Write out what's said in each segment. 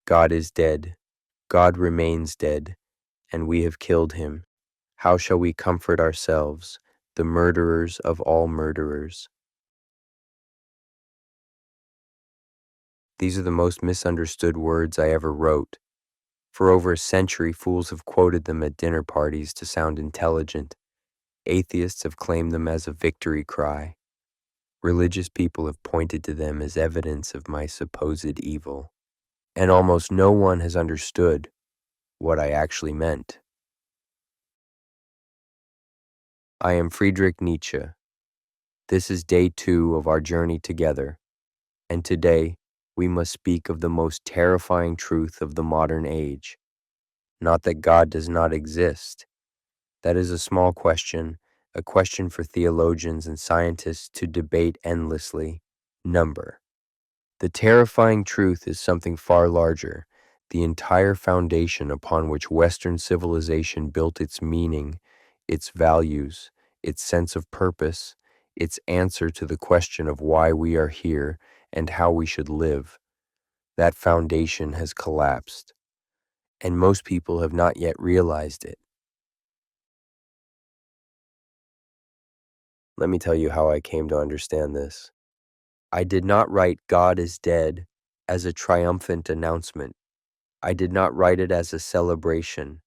God is dead, God remains dead, and we have killed him. How shall we comfort ourselves, the murderers of all murderers? These are the most misunderstood words I ever wrote. For over a century, fools have quoted them at dinner parties to sound intelligent. Atheists have claimed them as a victory cry. Religious people have pointed to them as evidence of my supposed evil. And almost no one has understood what I actually meant. I am Friedrich Nietzsche. This is day 2 of our journey together, and today we must speak of the most terrifying truth of the modern age. Not that God does not exist. That is a small question, a question for theologians and scientists to debate endlessly. Number. The terrifying truth is something far larger, the entire foundation upon which Western civilization built its meaning, its values, its sense of purpose, its answer to the question of why we are here and how we should live. That foundation has collapsed, and most people have not yet realized it. Let me tell you how I came to understand this. I did not write God is dead as a triumphant announcement. I did not write it as a celebration.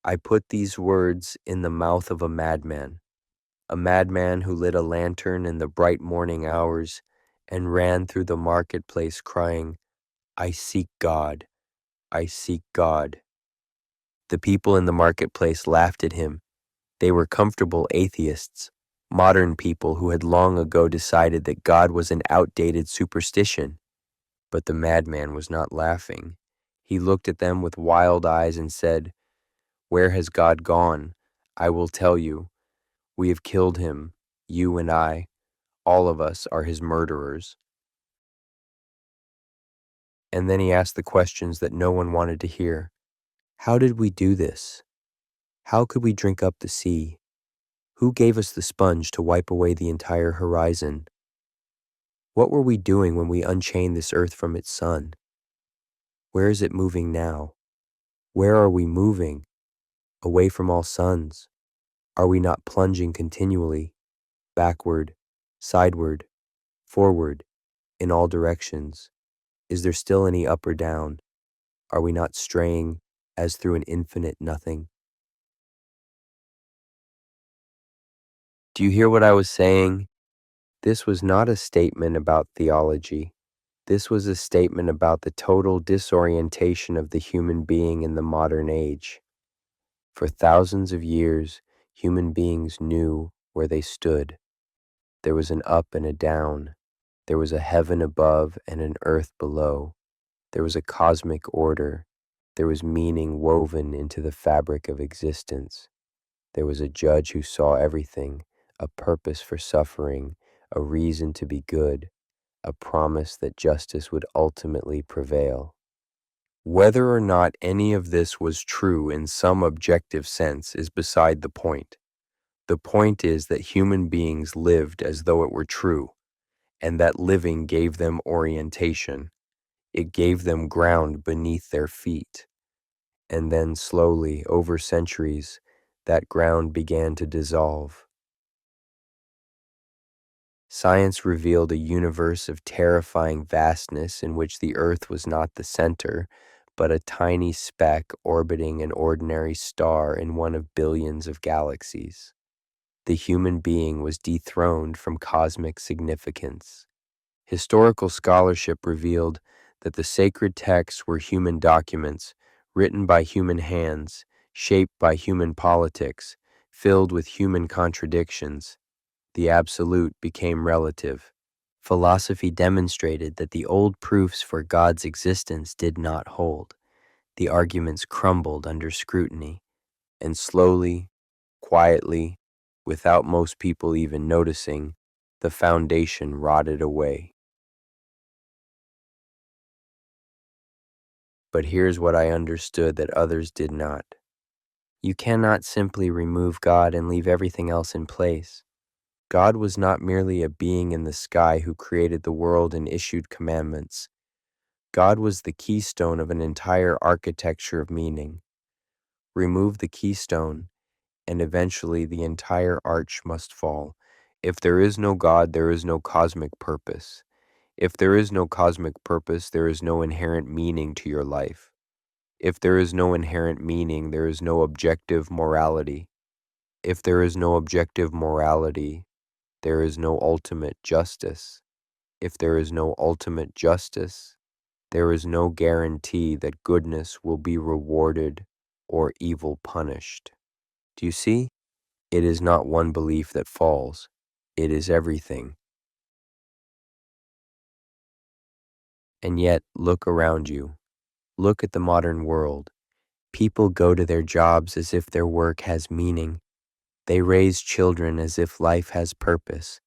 I put these words in the mouth of a madman who lit a lantern in the bright morning hours and ran through the marketplace crying, "I seek God, I seek God." The people in the marketplace laughed at him. They were comfortable atheists, modern people who had long ago decided that God was an outdated superstition. But the madman was not laughing. He looked at them with wild eyes and said, "Where has God gone? I will tell you. We have killed him, you and I. All of us are his murderers." And then he asked the questions that no one wanted to hear. How did we do this? How could we drink up the sea? Who gave us the sponge to wipe away the entire horizon? What were we doing when we unchained this earth from its sun? Where is it moving now? Where are we moving? Away from all suns? Are we not plunging continually, backward, sideward, forward, in all directions? Is there still any up or down? Are we not straying as through an infinite nothing? Do you hear what I was saying? This was not a statement about theology. This was a statement about the total disorientation of the human being in the modern age. For thousands of years, human beings knew where they stood. There was an up and a down. There was a heaven above and an earth below. There was a cosmic order. There was meaning woven into the fabric of existence. There was a judge who saw everything, a purpose for suffering, a reason to be good, a promise that justice would ultimately prevail. Whether or not any of this was true in some objective sense is beside the point. The point is that human beings lived as though it were true, and that living gave them orientation. It gave them ground beneath their feet. And then slowly, over centuries, that ground began to dissolve. Science revealed a universe of terrifying vastness in which the Earth was not the center, but a tiny speck orbiting an ordinary star in one of billions of galaxies. The human being was dethroned from cosmic significance. Historical scholarship revealed that the sacred texts were human documents, written by human hands, shaped by human politics, filled with human contradictions. The absolute became relative. Philosophy demonstrated that the old proofs for God's existence did not hold. The arguments crumbled under scrutiny, and slowly, quietly, without most people even noticing, the foundation rotted away. But here's what I understood that others did not. You cannot simply remove God and leave everything else in place. God was not merely a being in the sky who created the world and issued commandments. God was the keystone of an entire architecture of meaning. Remove the keystone, and eventually the entire arch must fall. If there is no God, there is no cosmic purpose. If there is no cosmic purpose, there is no inherent meaning to your life. If there is no inherent meaning, there is no objective morality. If there is no objective morality, there is no ultimate justice. If there is no ultimate justice, there is no guarantee that goodness will be rewarded or evil punished. Do you see? It is not one belief that falls. It is everything. And yet, look around you. Look at the modern world. People go to their jobs as if their work has meaning. They raise children as if life has purpose.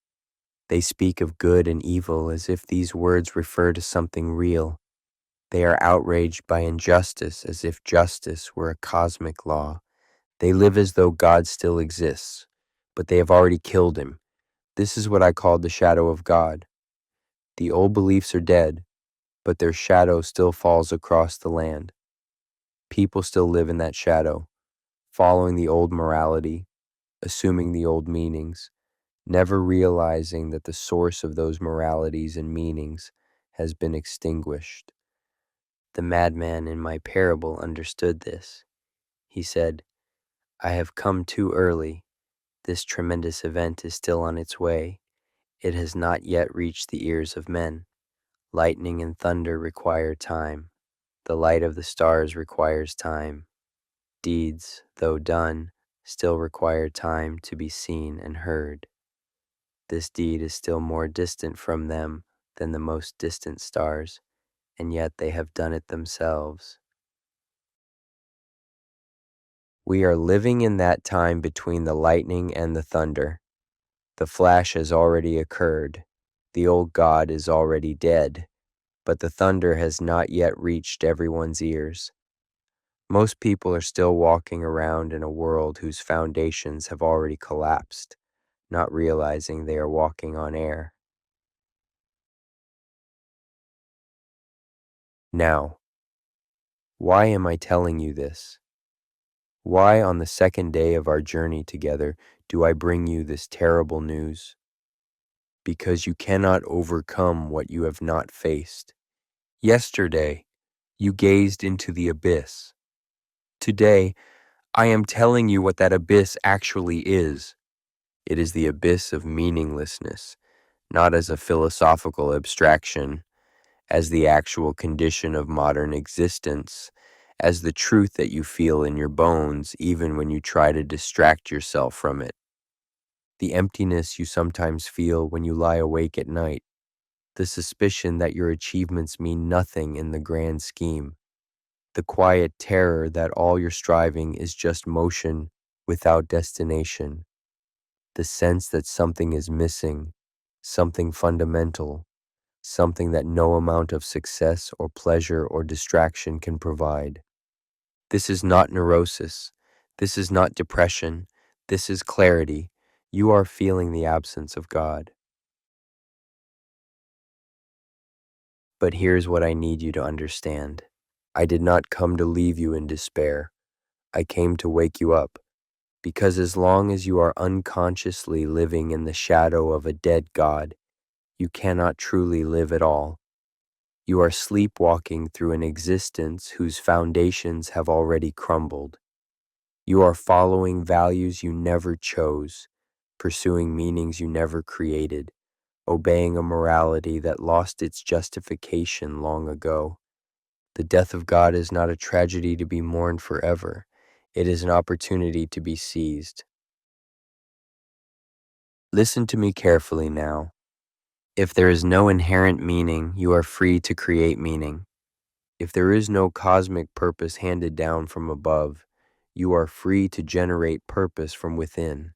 They speak of good and evil as if these words refer to something real. They are outraged by injustice as if justice were a cosmic law. They live as though God still exists, but they have already killed him. This is what I call the shadow of God. The old beliefs are dead, but their shadow still falls across the land. People still live in that shadow, following the old morality, assuming the old meanings, never realizing that the source of those moralities and meanings has been extinguished. The madman in my parable understood this. He said, "I have come too early. This tremendous event is still on its way. It has not yet reached the ears of men. Lightning and thunder require time. The light of the stars requires time. Deeds, though done, still require time to be seen and heard. This deed is still more distant from them than the most distant stars, and yet they have done it themselves." We are living in that time between the lightning and the thunder. The flash has already occurred. The old God is already dead, but the thunder has not yet reached everyone's ears. Most people are still walking around in a world whose foundations have already collapsed, not realizing they are walking on air. Now, why am I telling you this? Why on the second day of our journey together do I bring you this terrible news? Because you cannot overcome what you have not faced. Yesterday, you gazed into the abyss. Today, I am telling you what that abyss actually is. It is the abyss of meaninglessness, not as a philosophical abstraction, as the actual condition of modern existence, as the truth that you feel in your bones even when you try to distract yourself from it. The emptiness you sometimes feel when you lie awake at night, the suspicion that your achievements mean nothing in the grand scheme, the quiet terror that all your striving is just motion without destination, the sense that something is missing, something fundamental, something that no amount of success or pleasure or distraction can provide. This is not neurosis. This is not depression. This is clarity. You are feeling the absence of God. But here's what I need you to understand. I did not come to leave you in despair. I came to wake you up. Because as long as you are unconsciously living in the shadow of a dead God, you cannot truly live at all. You are sleepwalking through an existence whose foundations have already crumbled. You are following values you never chose, pursuing meanings you never created, obeying a morality that lost its justification long ago. The death of God is not a tragedy to be mourned forever. It is an opportunity to be seized. Listen to me carefully now. If there is no inherent meaning, you are free to create meaning. If there is no cosmic purpose handed down from above, you are free to generate purpose from within.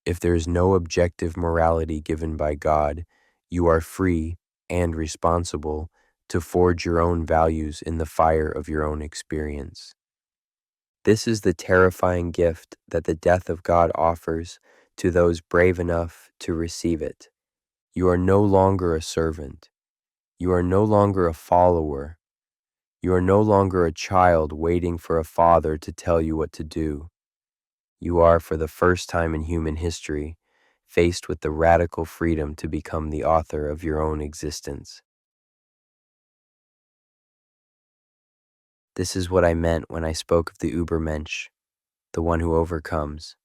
If there is no objective morality given by God, you are free and responsible to forge your own values in the fire of your own experience. This is the terrifying gift that the death of God offers to those brave enough to receive it. You are no longer a servant. You are no longer a follower. You are no longer a child waiting for a father to tell you what to do. You are, for the first time in human history, faced with the radical freedom to become the author of your own existence. This is what I meant when I spoke of the 𝗪𝗛𝗦𝗦𝗧, the one who overcomes.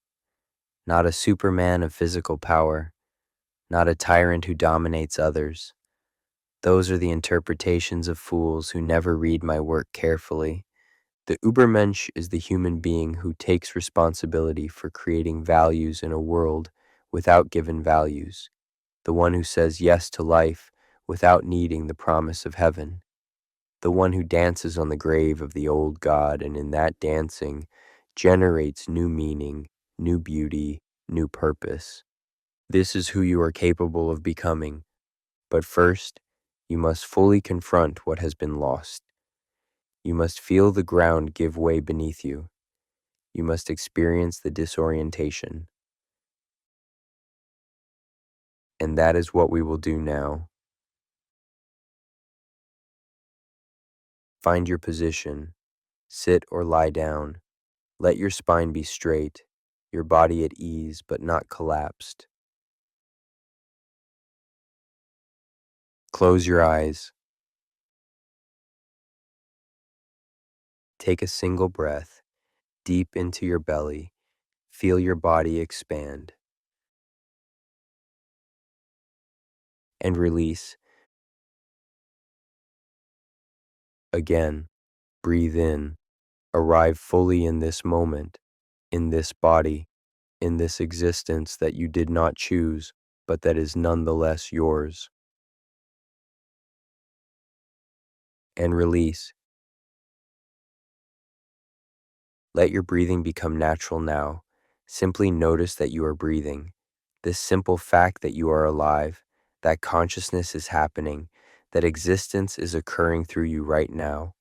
Not a superman of physical power, not a tyrant who dominates others. Those are the interpretations of fools who never read my work carefully. The 𝗪𝗛𝗦𝗧 is the human being who takes responsibility for creating values in a world without given values, the one who says yes to life without needing the promise of heaven, the one who dances on the grave of the old god and in that dancing generates new meaning, new beauty, new purpose. This is who you are capable of becoming, but first, you must fully confront what has been lost. You must feel the ground give way beneath you. You must experience the disorientation. And that is what we will do now. Find your position. Sit or lie down. Let your spine be straight, your body at ease but not collapsed. Close your eyes. Take a single breath, deep into your belly. Feel your body expand. And release. Again, breathe in. Arrive fully in this moment, in this body, in this existence that you did not choose, but that is nonetheless yours. And release. Let your breathing become natural now. Simply notice that you are breathing. This simple fact that you are alive, that consciousness is happening, that existence is occurring through you right now.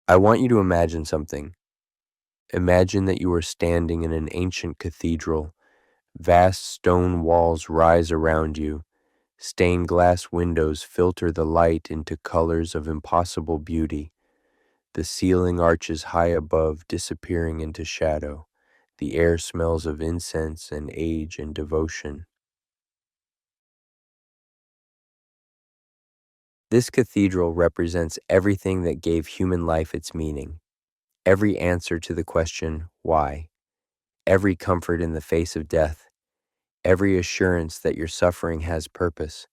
I want you to imagine something. Imagine that you are standing in an ancient cathedral. Vast stone walls rise around you. Stained glass windows filter the light into colors of impossible beauty. The ceiling arches high above, disappearing into shadow. The air smells of incense and age and devotion. This cathedral represents everything that gave human life its meaning. Every answer to the question, why? Every comfort in the face of death. Every assurance that your suffering has purpose.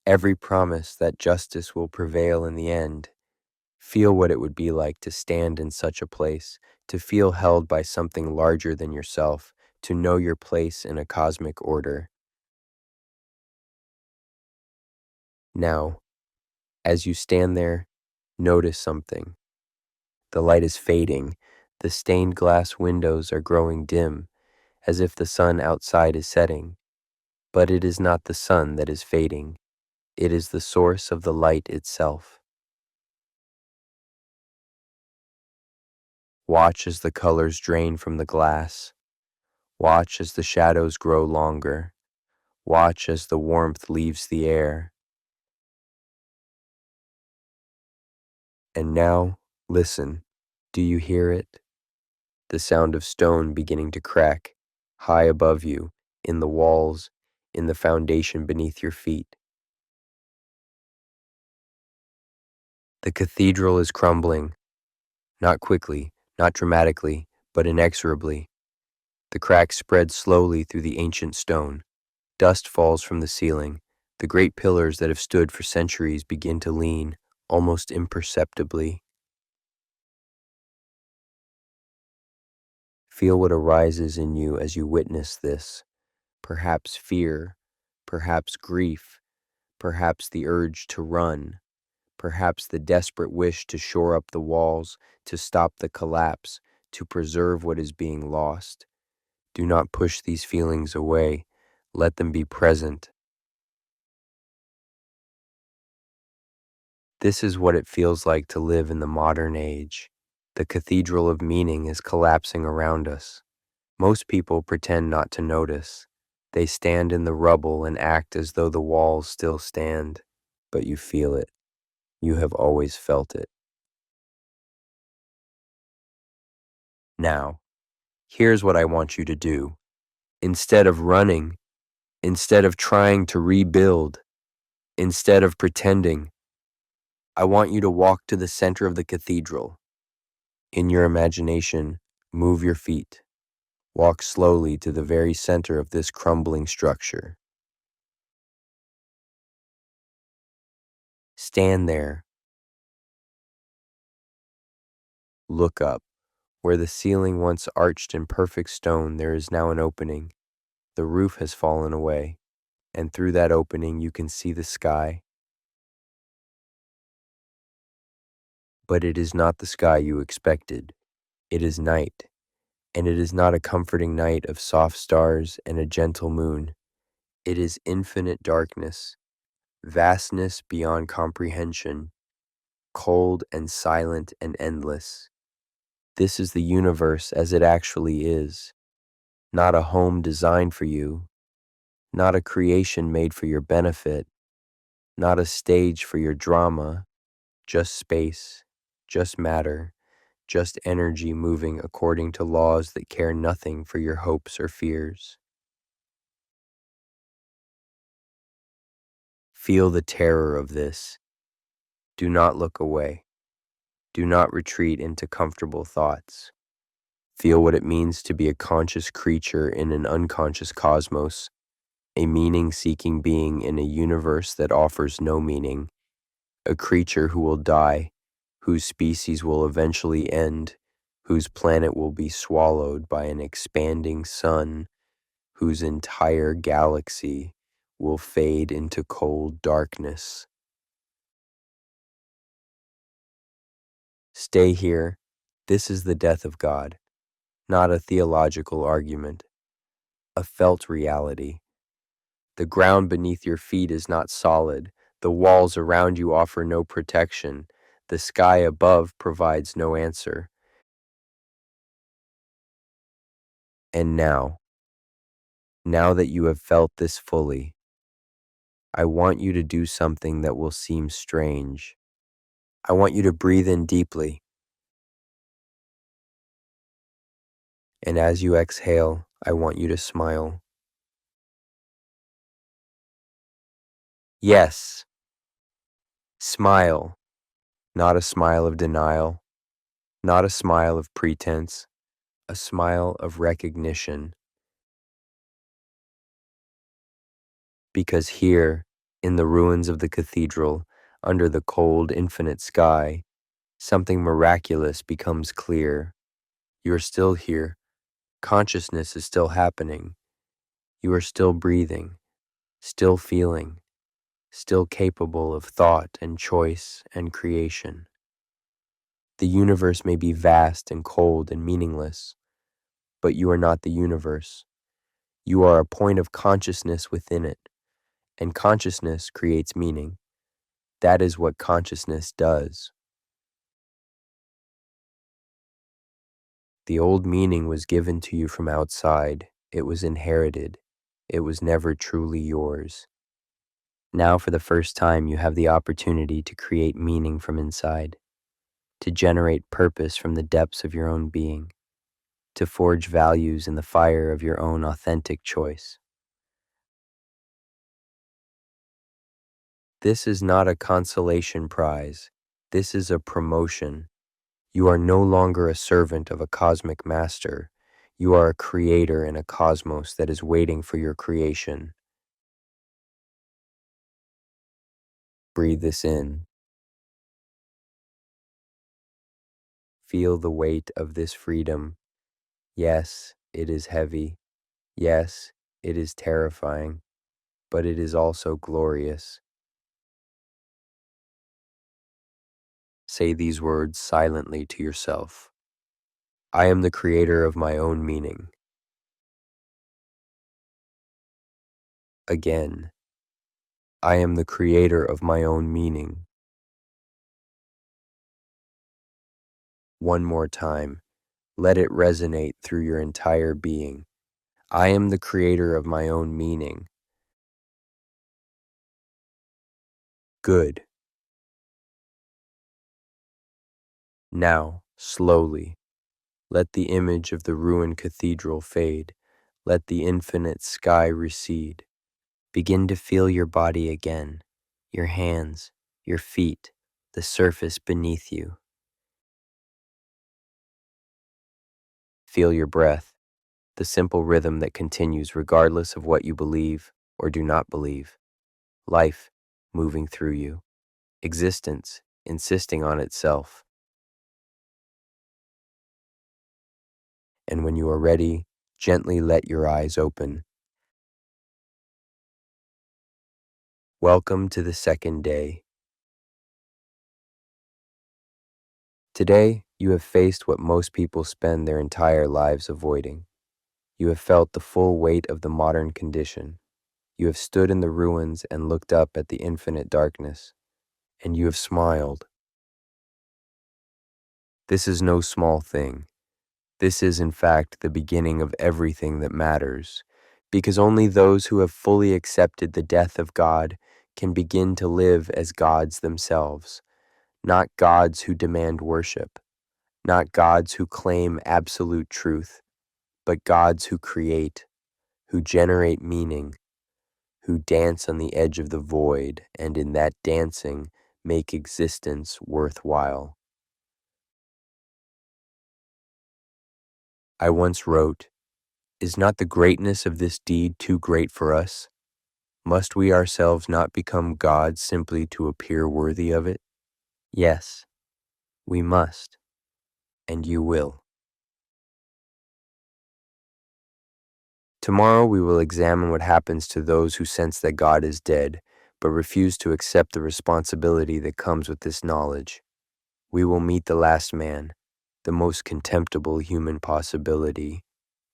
Every promise that justice will prevail in the end. Feel what it would be like to stand in such a place, to feel held by something larger than yourself, to know your place in a cosmic order. Now, as you stand there, notice something. The light is fading. The stained glass windows are growing dim, as if the sun outside is setting. But it is not the sun that is fading. It is the source of the light itself. Watch as the colors drain from the glass. Watch as the shadows grow longer. Watch as the warmth leaves the air. And now, listen. Do you hear it? The sound of stone beginning to crack, high above you, in the walls, in the foundation beneath your feet. The cathedral is crumbling, not quickly, not dramatically, but inexorably. The cracks spread slowly through the ancient stone. Dust falls from the ceiling. The great pillars that have stood for centuries begin to lean, almost imperceptibly. Feel what arises in you as you witness this. Perhaps fear, perhaps grief, perhaps the urge to run, perhaps the desperate wish to shore up the walls, to stop the collapse, to preserve what is being lost. Do not push these feelings away. Let them be present. This is what it feels like to live in the modern age. The cathedral of meaning is collapsing around us. Most people pretend not to notice. They stand in the rubble and act as though the walls still stand, but you feel it. You have always felt it. Now, here's what I want you to do. Instead of running, instead of trying to rebuild, instead of pretending, I want you to walk to the center of the cathedral. In your imagination, move your feet. Walk slowly to the very center of this crumbling structure. Stand there. Look up. Where the ceiling once arched in perfect stone, there is now an opening. The roof has fallen away, and through that opening you can see the sky. But it is not the sky you expected. It is night, and it is not a comforting night of soft stars and a gentle moon. It is infinite darkness, vastness beyond comprehension, cold and silent and endless. This is the universe as it actually is, not a home designed for you, not a creation made for your benefit, not a stage for your drama, just space, just matter, just energy moving according to laws that care nothing for your hopes or fears. Feel the terror of this. Do not look away. Do not retreat into comfortable thoughts. Feel what it means to be a conscious creature in an unconscious cosmos, a meaning-seeking being in a universe that offers no meaning, a creature who will die, whose species will eventually end, whose planet will be swallowed by an expanding sun, whose entire galaxy will fade into cold darkness. Stay here. This is the death of God, not a theological argument, a felt reality. The ground beneath your feet is not solid. The walls around you offer no protection. The sky above provides no answer. And now that you have felt this fully, I want you to do something that will seem strange. I want you to breathe in deeply. And as you exhale, I want you to smile. Yes, smile. Not a smile of denial, not a smile of pretense, a smile of recognition. Because here, in the ruins of the cathedral, under the cold, infinite sky, something miraculous becomes clear. You are still here. Consciousness is still happening. You are still breathing, still feeling, still capable of thought and choice and creation. The universe may be vast and cold and meaningless, but you are not the universe. You are a point of consciousness within it, and consciousness creates meaning. That is what consciousness does. The old meaning was given to you from outside. It was inherited. It was never truly yours. Now, for the first time, you have the opportunity to create meaning from inside, to generate purpose from the depths of your own being, to forge values in the fire of your own authentic choice. This is not a consolation prize. This is a promotion. You are no longer a servant of a cosmic master. You are a creator in a cosmos that is waiting for your creation. Breathe this in. Feel the weight of this freedom. Yes, it is heavy. Yes, it is terrifying, but it is also glorious. Say these words silently to yourself. I am the creator of my own meaning. Again, I am the creator of my own meaning. One more time, let it resonate through your entire being. I am the creator of my own meaning. Good. Now, slowly, let the image of the ruined cathedral fade. Let the infinite sky recede. Begin to feel your body again, your hands, your feet, the surface beneath you. Feel your breath, the simple rhythm that continues regardless of what you believe or do not believe. Life moving through you. Existence insisting on itself. And when you are ready, gently let your eyes open. Welcome to the second day. Today, you have faced what most people spend their entire lives avoiding. You have felt the full weight of the modern condition. You have stood in the ruins and looked up at the infinite darkness, and you have smiled. This is no small thing. This is, in fact, the beginning of everything that matters, because only those who have fully accepted the death of God can begin to live as gods themselves, not gods who demand worship, not gods who claim absolute truth, but gods who create, who generate meaning, who dance on the edge of the void, and in that dancing make existence worthwhile. I once wrote, "Is not the greatness of this deed too great for us? Must we ourselves not become gods simply to appear worthy of it?" Yes, we must, and you will. Tomorrow we will examine what happens to those who sense that God is dead, but refuse to accept the responsibility that comes with this knowledge. We will meet the last man, the most contemptible human possibility,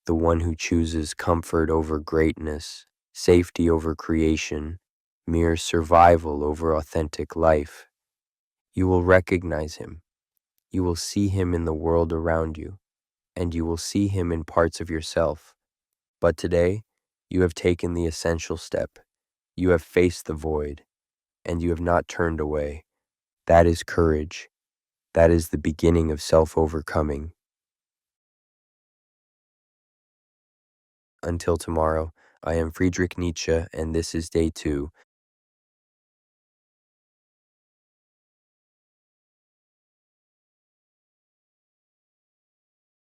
the one who chooses comfort over greatness, safety over creation, mere survival over authentic life. You will recognize him. You will see him in the world around you, and you will see him in parts of yourself. But today, you have taken the essential step. You have faced the void, and you have not turned away. That is courage. That is the beginning of self-overcoming. Until tomorrow, I am Friedrich Nietzsche, and this is day 2.